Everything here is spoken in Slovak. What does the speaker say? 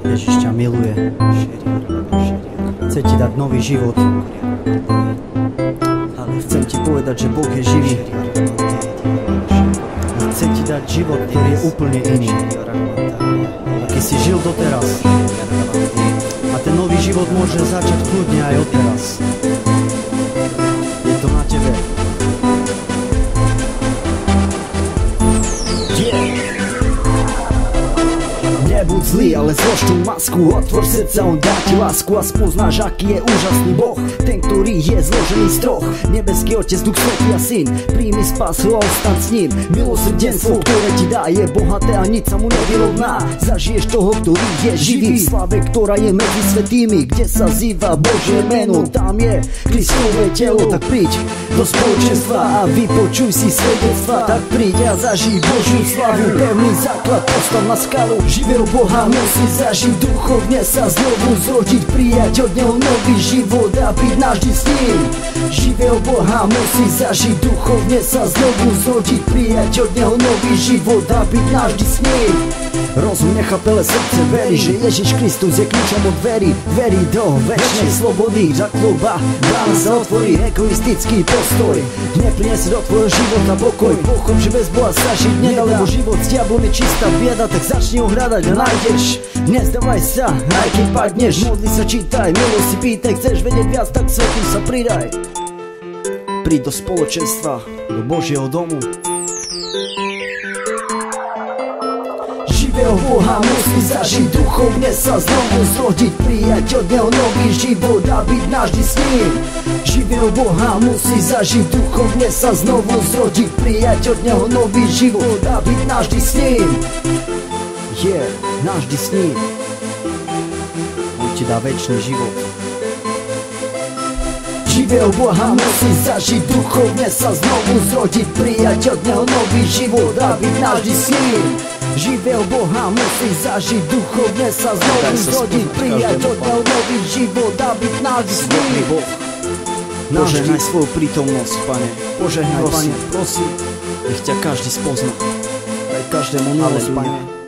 Ježiš ťa miluje. Chce ti dať nový život. Chcem ti povedať, že Boh je živý. Chce ti dať život, ktorý je úplne iný. Aký si žil doteraz. A ten nový život môže začať kľudne aj odteraz. Je to na tebe. Nebuď zlý, ale zlož tú masku. Otvor srdce, on dá ti lásku a spoznáš, aký je úžasný Boh. Ten, ktorý je zložený z troch. Nebeský Otec, Duch Svätý a Syn. Príjmi spásu a ostaň s ním. Milosrdenstvo, ktoré ti dá, je bohaté a nič sa mu nevyrovná. Zažiješ toho, ktorý je živý. V slave, ktorá je medzi svätými, kde sa zýva Božie meno. Tam je Kristové telo, tak príď do spoločenstva a vypočuj si svedectva. Tak príď a zažij Božiu slavu. Pevný základ postav na skalu. Živého Boha musí zažiť, duchovne sa znovu zrodiť, prijať od Neho nový život a byť navždy s ním. Živého Boha musí zažiť, duchovne sa znovu zrodiť, prijať od Neho nový život a byť navždy s ním. Rozum nechápe, ale srdce verí, že Ježiš Kristus je kľúčom od verí. Verí do večnej slobody, žakloba, brána sa otvorí, egoistický postoj neprinesie do tvojho života pokoj. Pochop, že bez Boha sa žiť nedá, lebo život s diablom je čistá bieda, tak začni ho hľadať a nájdeš. Nezdávaj sa, aj keď padneš, modli sa, čítaj, milo si pýtaj, chceš vedieť viac, tak svätým sa pridaj. Príď do spoločenstva, do Božieho domu. Živého Boha musí zažiť, duchovne sa znovu zrodiť, prijať od Neho nový život a byť navždy s ním. Živého Boha musí zažiť, duchovne sa znovu zrodiť, prijať od Neho nový život a byť navždy s ním. Navždy s ním. On ti dá večný život. Živého Boha musí zažiť, duchovne sa znovu zrodiť, prijať od Neho nový život a byť navždy s ním. Živého Boha musí zažiť, duchovne sa znovu zrodiť, prijať od Neho nový život a byť navždy s ním. Požehnaj svoju prítomnosť, Pane. Požehnaj, Pane, prosím. Nech ťa každý spozná. Daj každému milosť, Pane.